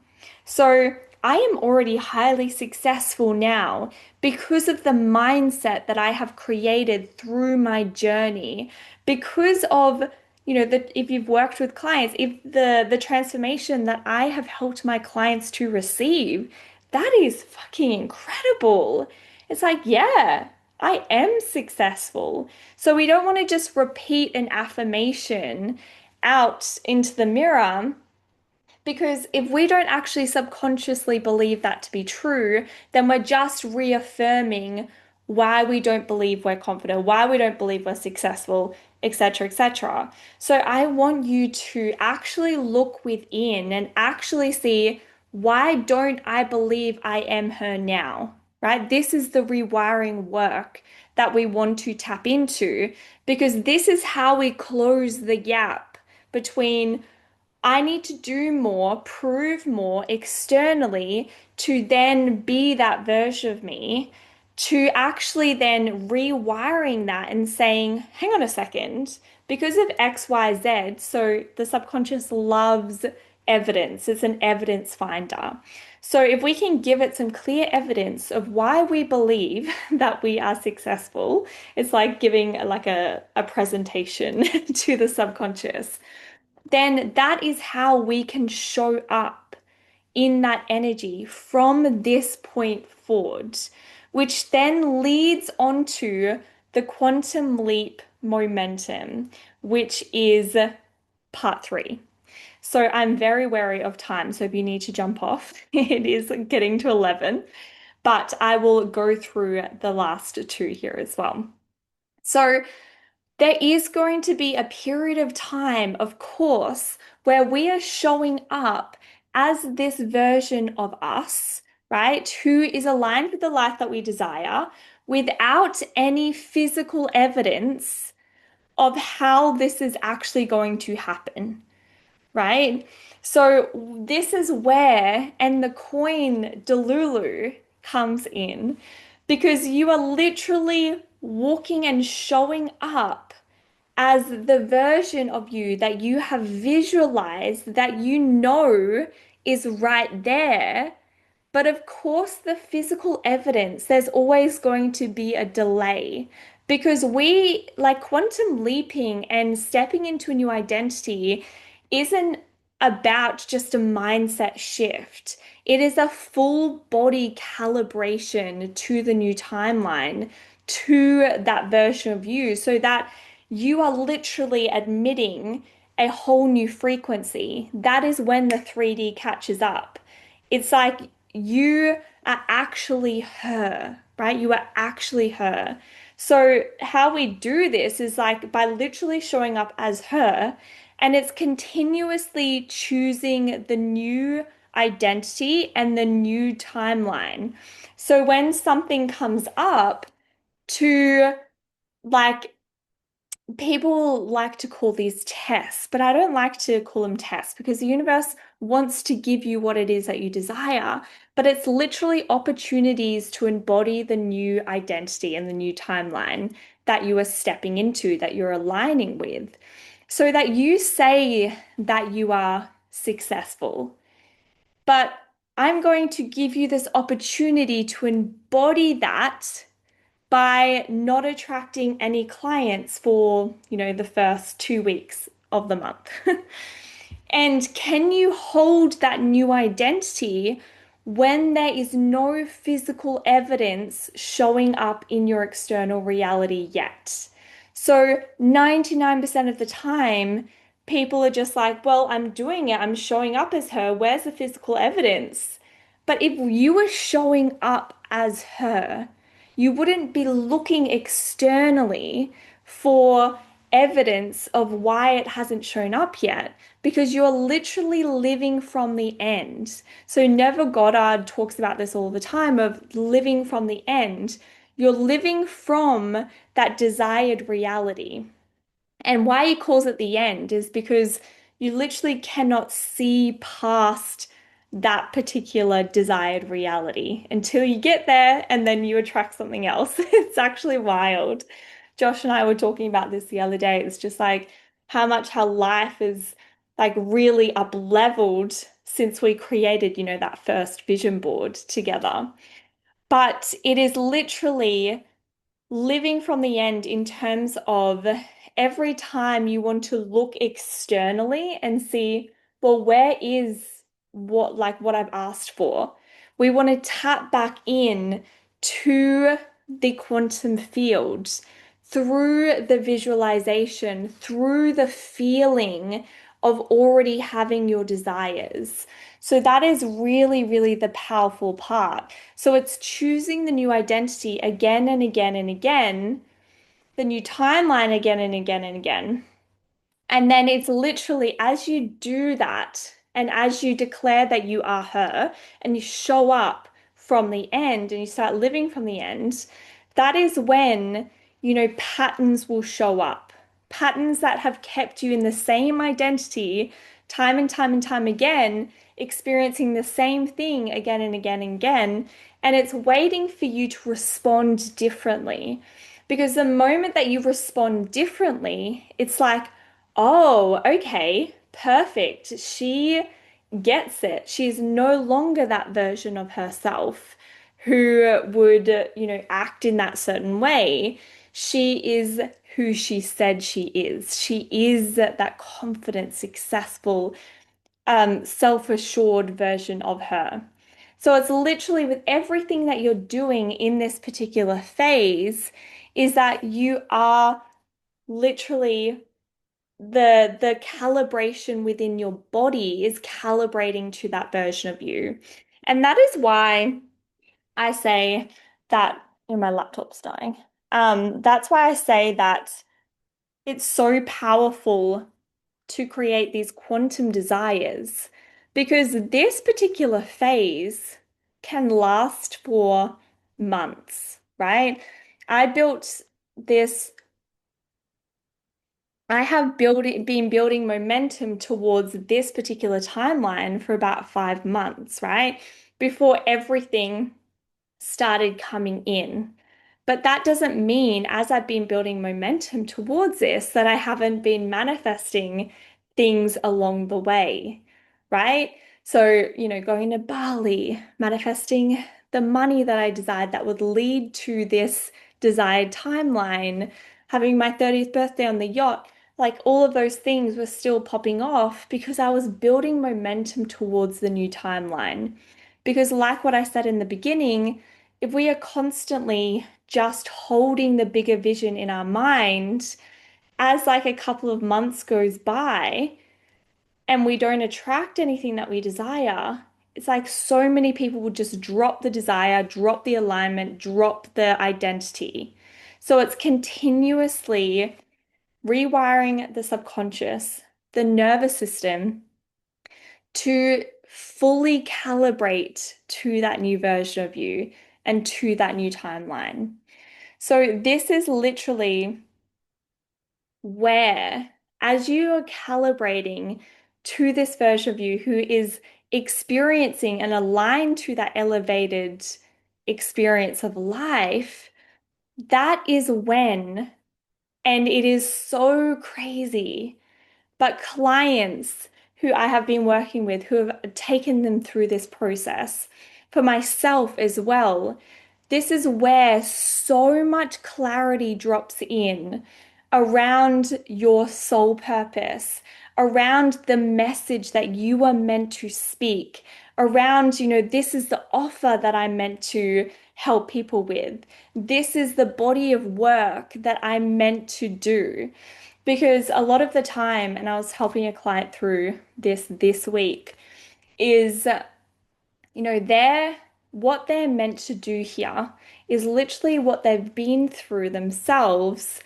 So I am already highly successful now because of the mindset that I have created through my journey, because of, that if you've worked with clients, if the transformation that I have helped my clients to receive, that is fucking incredible. It's like, yeah, I am successful. So we don't want to just repeat an affirmation out into the mirror, because if we don't actually subconsciously believe that to be true, then we're just reaffirming why we don't believe we're confident, why we don't believe we're successful, etc., etc. So I want you to actually look within and actually see, why don't I believe I am her now? Right? This is the rewiring work that we want to tap into, because this is how we close the gap between I need to do more, prove more externally to then be that version of me, to actually then rewiring that and saying, hang on a second, because of X, Y, Z. So the subconscious loves evidence, it's an evidence finder. So if we can give it some clear evidence of why we believe that we are successful, it's like giving like a presentation to the subconscious, then that is how we can show up in that energy from this point forward, which then leads onto the quantum leap momentum, which is part 3. So I'm very wary of time. So if you need to jump off, it is getting to 11, but I will go through the last 2 here as well. So there is going to be a period of time, of course, where we are showing up as this version of us, right? Who is aligned with the life that we desire without any physical evidence of how this is actually going to happen, right? So this is where, and the coin Delulu comes in, because you are literally walking and showing up as the version of you that you have visualized, that you know is right there. But of course, the physical evidence, there's always going to be a delay, because we, like, quantum leaping and stepping into a new identity isn't about just a mindset shift. It is a full body calibration to the new timeline, to that version of you, so that you are literally admitting a whole new frequency. That is when the 3D catches up. It's like you are actually her, right? You are actually her. So, how we do this is like by literally showing up as her, and it's continuously choosing the new identity and the new timeline. So, when something comes up to, like, people like to call these tests, but I don't like to call them tests, because the universe wants to give you what it is that you desire, but it's literally opportunities to embody the new identity and the new timeline that you are stepping into, that you're aligning with, so that you say that you are successful. But I'm going to give you this opportunity to embody that by not attracting any clients for, the first 2 weeks of the month. And can you hold that new identity when there is no physical evidence showing up in your external reality yet? So 99% of the time, people are just like, well, I'm doing it. I'm showing up as her. Where's the physical evidence? But if you were showing up as her, you wouldn't be looking externally for evidence of why it hasn't shown up yet because you're literally living from the end. So Neville Goddard talks about this all the time of living from the end. You're living from that desired reality. And why he calls it the end is because you literally cannot see past that particular desired reality until you get there and then you attract something else. It's actually wild. Josh and I were talking about this the other day. It's just like how life is like really up leveled since we created, that first vision board together. But it is literally living from the end in terms of every time you want to look externally and see, well, where is what I've asked for? We want to tap back in to the quantum fields through the visualization, through the feeling of already having your desires. So that is really, really the powerful part. So it's choosing the new identity again and again and again, the new timeline again and again and again. And then it's literally as you do that, and as you declare that you are her, and you show up from the end and you start living from the end, that is when, patterns will show up. Patterns that have kept you in the same identity time and time and time again, experiencing the same thing again and again and again. And it's waiting for you to respond differently. Because the moment that you respond differently, it's like, oh, okay, perfect. She gets it. She's no longer that version of herself who would, act in that certain way. She is who she said she is. She is that confident, successful, self-assured version of her. So it's literally with everything that you're doing in this particular phase, is that you are literally the calibration within your body is calibrating to that version of you. And that is why I say that my laptop's dying. That's why I say that it's so powerful to create these quantum desires because this particular phase can last for months, right? I built this I have been building momentum towards this particular timeline for about 5 months, right? Before everything started coming in. But that doesn't mean, as I've been building momentum towards this, that I haven't been manifesting things along the way, right? So, going to Bali, manifesting the money that I desired that would lead to this desired timeline, having my 30th birthday on the yacht, like all of those things were still popping off because I was building momentum towards the new timeline. Because, like what I said in the beginning, if we are constantly just holding the bigger vision in our mind, as like a couple of months goes by and we don't attract anything that we desire, it's like so many people will just drop the desire, drop the alignment, drop the identity. So it's continuously rewiring the subconscious, the nervous system to fully calibrate to that new version of you and to that new timeline. So, this is literally where, as you are calibrating to this version of you who is experiencing and aligned to that elevated experience of life, that is when, and it is so crazy, but clients who I have been working with who have taken them through this process. For myself as well, this is where so much clarity drops in around your soul purpose, around the message that you are meant to speak, around, this is the offer that I'm meant to help people with. This is the body of work that I'm meant to do. Because a lot of the time, and I was helping a client through this week, is they're what they're meant to do here is literally what they've been through themselves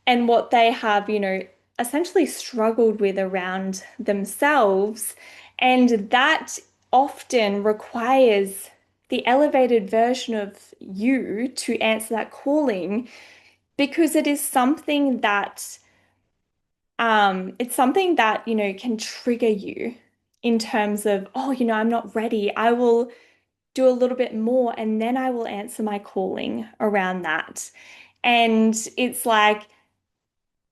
and what they have, essentially struggled with around themselves. And that often requires the elevated version of you to answer that calling because it is something that it's something that, can trigger you in terms of, oh, I'm not ready. I will do a little bit more and then I will answer my calling around that. And it's like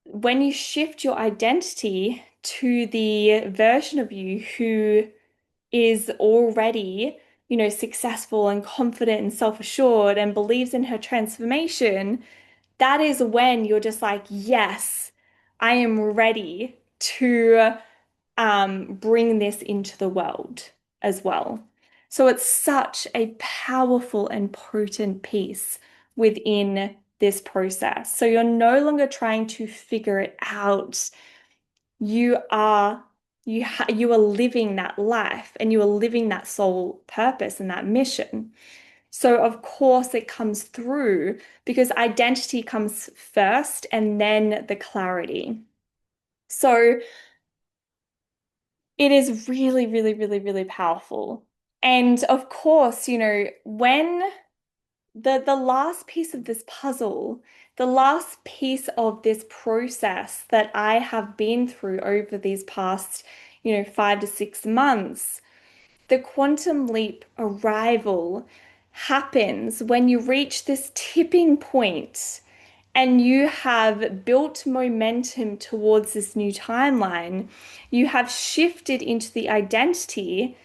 when you shift your identity to the version of you who is already, successful and confident and self-assured and believes in her transformation, that is when you're just like, yes, I am ready to bring this into the world as well. So it's such a powerful and potent piece within this process. So you're no longer trying to figure it out. You are you are living that life and you are living that soul purpose and that mission. So of course it comes through because identity comes first and then the clarity. So it is really, really, really, really powerful. And of course, when the last piece of this puzzle, the last piece of this process that I have been through over these past, 5 to 6 months, the quantum leap arrival happens when you reach this tipping point and you have built momentum towards this new timeline. You have shifted into the identity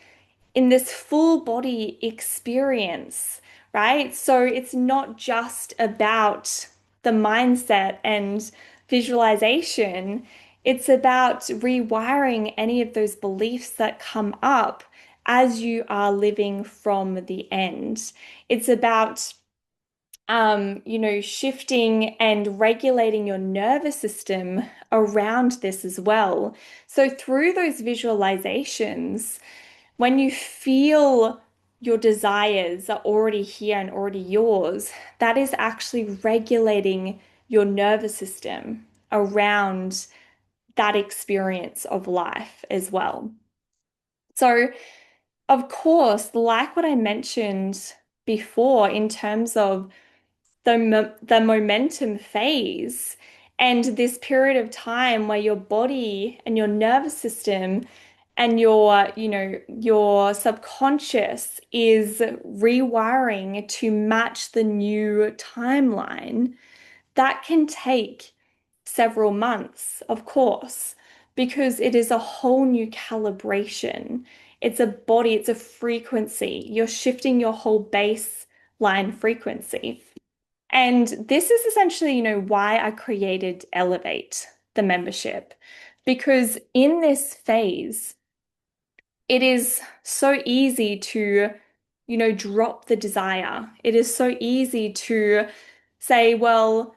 in this full body experience, right? So it's not just about the mindset and visualization, it's about rewiring any of those beliefs that come up as you are living from the end. It's about shifting and regulating your nervous system around this as well. So through those visualizations, when you feel your desires are already here and already yours, that is actually regulating your nervous system around that experience of life as well. So, of course, like what I mentioned before in terms of the momentum phase and this period of time where your body and your nervous system and your subconscious is rewiring to match the new timeline, that can take several months, of course, because it is a whole new calibration. It's a body, it's a frequency. You're shifting your whole baseline frequency. And this is essentially, why I created Elevate, the membership, because in this phase, it is so easy to, drop the desire. It is so easy to say, well,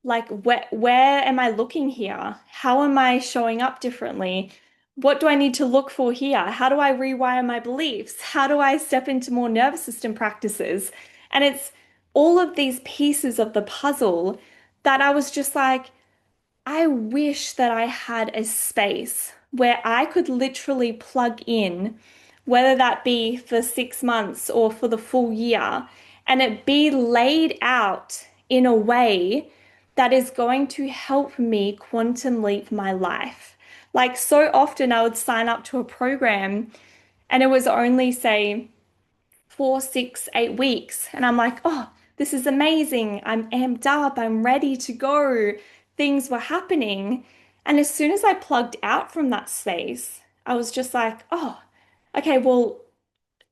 like where am I looking here? How am I showing up differently? What do I need to look for here? How do I rewire my beliefs? How do I step into more nervous system practices? And it's all of these pieces of the puzzle that I was just like, I wish that I had a space where I could literally plug in, whether that be for 6 months or for the full year, and it be laid out in a way that is going to help me quantum leap my life. Like so often I would sign up to a program and it was only, say, 4, 6, 8 weeks. And I'm like, oh, this is amazing. I'm amped up. I'm ready to go. Things were happening. And as soon as I plugged out from that space, I was just like, oh, okay, well,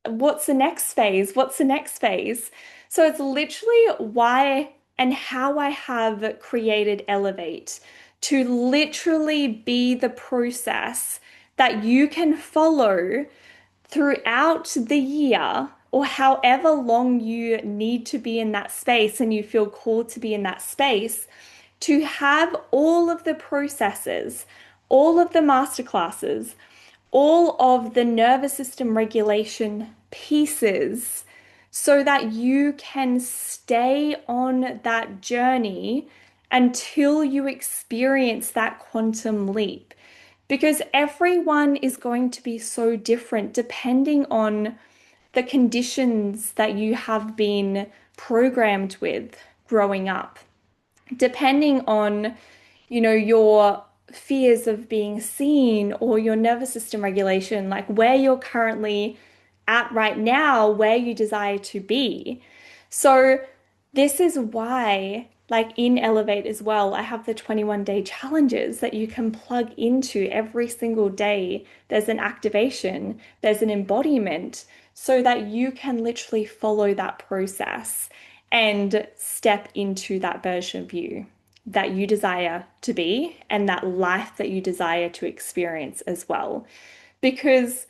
what's the next phase? What's the next phase? So it's literally why and how I have created Elevate to literally be the process that you can follow throughout the year or however long you need to be in that space and you feel called to be in that space to have all of the processes, all of the masterclasses, all of the nervous system regulation pieces so that you can stay on that journey until you experience that quantum leap. Because everyone is going to be so different depending on the conditions that you have been programmed with growing up, depending on, your fears of being seen or your nervous system regulation, like where you're currently at right now, where you desire to be. So, this is why, like in Elevate as well, I have the 21-day challenges that you can plug into every single day. There's an activation, there's an embodiment, so that you can literally follow that process and step into that version of you that you desire to be and that life that you desire to experience as well. Because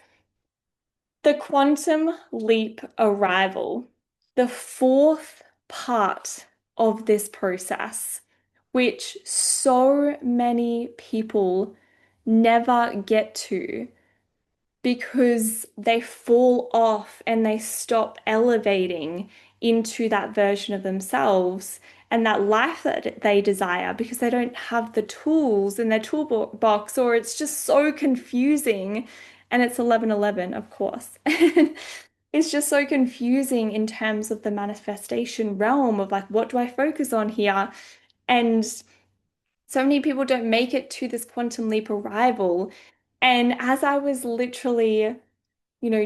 the quantum leap arrival, the fourth part of this process, which so many people never get to because they fall off and they stop elevating into that version of themselves and that life that they desire because they don't have the tools in their toolbox, or it's just so confusing. And it's 11:11, of course. It's just so confusing in terms of the manifestation realm of like, what do I focus on here? And so many people don't make it to this quantum leap arrival. And as I was literally,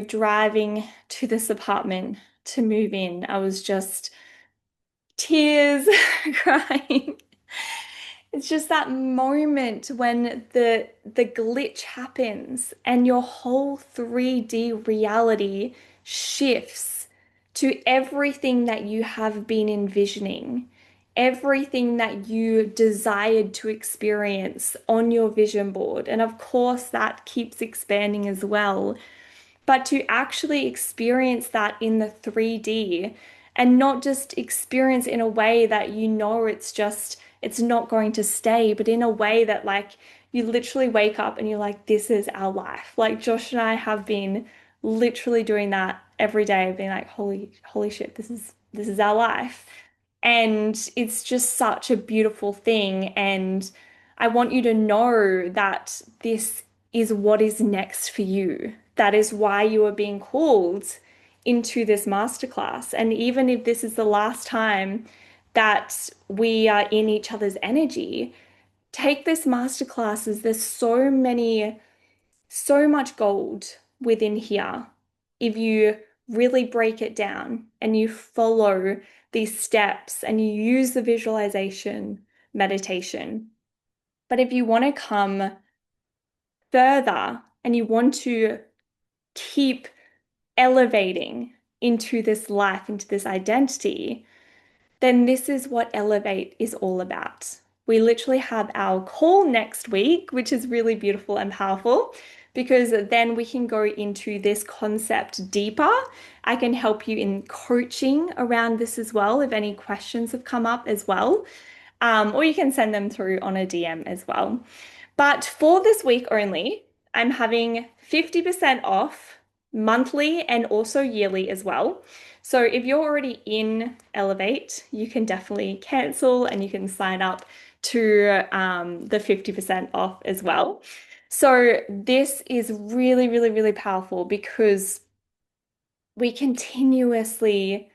driving to this apartment to move in, I was just tears crying. It's just that moment when the glitch happens and your whole 3D reality shifts to everything that you have been envisioning, everything that you desired to experience on your vision board. And of course, that keeps expanding as well. But to actually experience that in the 3D and not just experience in a way that it's not going to stay, but in a way that like you literally wake up and you're like, this is our life. Like Josh and I have been literally doing that every day, being like, holy shit, this is our life. And it's just such a beautiful thing. And I want you to know that this is what is next for you. That is why you are being called into this masterclass. And even if this is the last time that we are in each other's energy, take this masterclass as there's so much gold within here. If you really break it down and you follow these steps and you use the visualization meditation. But if you want to come further and you want to keep elevating into this life, into this identity, then this is what Elevate is all about. We literally have our call next week, which is really beautiful and powerful because then we can go into this concept deeper. I can help you in coaching around this as well if any questions have come up as well. Or you can send them through on a DM as well. But for this week only, I'm having 50% off monthly and also yearly as well. So if you're already in Elevate, you can definitely cancel and you can sign up to the 50% off as well. So this is really, really, really powerful because we continuously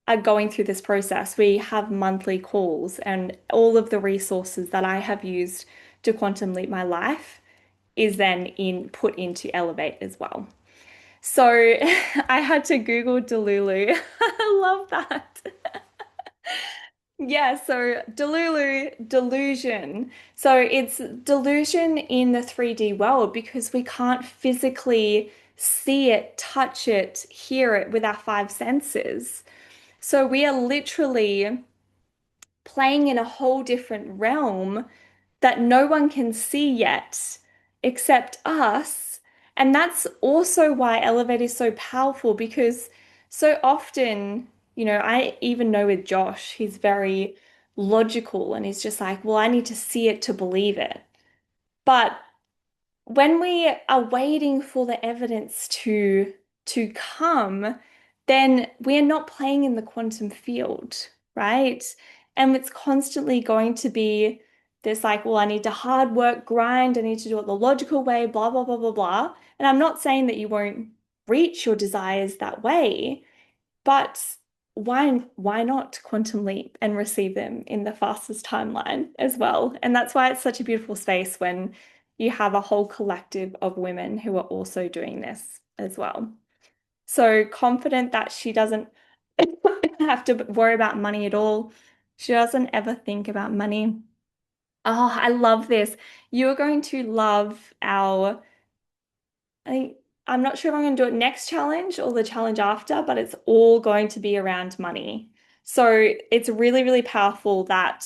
are going through this process. We have monthly calls and all of the resources that I have used to quantum leap my life is then put into Elevate as well. So I had to Google Delulu. I love that. Yeah, so Delulu, delusion. So it's delusion in the 3D world because we can't physically see it, touch it, hear it with our five senses. So we are literally playing in a whole different realm that no one can see yet except us. And that's also why Elevate is so powerful because so often, I even know with Josh, he's very logical and he's just like, well, I need to see it to believe it. But when we are waiting for the evidence to come, then we're not playing in the quantum field, right? And it's constantly going to be this like, well, I need to hard work, grind, I need to do it the logical way, blah, blah, blah, blah, blah. And I'm not saying that you won't reach your desires that way, but why not quantum leap and receive them in the fastest timeline as well? And that's why it's such a beautiful space when you have a whole collective of women who are also doing this as well. So confident that she doesn't have to worry about money at all. She doesn't ever think about money. Oh, I love this. You're going to love our I think I'm not sure if I'm going to do it next challenge or the challenge after, but it's all going to be around money. So it's really, really powerful that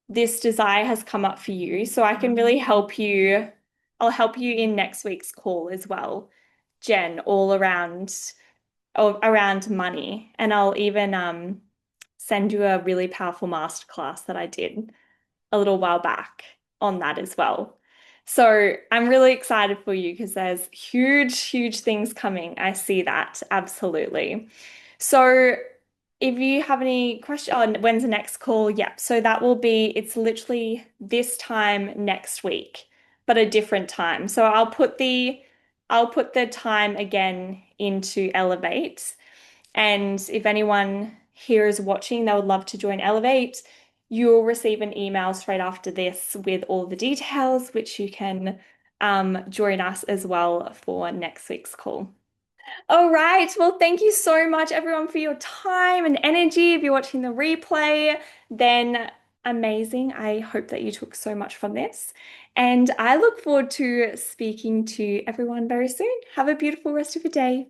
this desire has come up for you. So I can really help you. I'll help you in next week's call as well, Jen, all around money. And I'll even send you a really powerful masterclass that I did a little while back on that as well. So I'm really excited for you because there's huge, huge things coming. I see that absolutely. So if you have any question, oh, when's the next call? Yeah, so that will be, it's literally this time next week, but a different time. So I'll put the time again into Elevate. And if anyone here is watching, they would love to join Elevate, you'll receive an email straight after this with all the details, which you can join us as well for next week's call. All right. Well, thank you so much, everyone, for your time and energy. If you're watching the replay, then amazing. I hope that you took so much from this. And I look forward to speaking to everyone very soon. Have a beautiful rest of your day.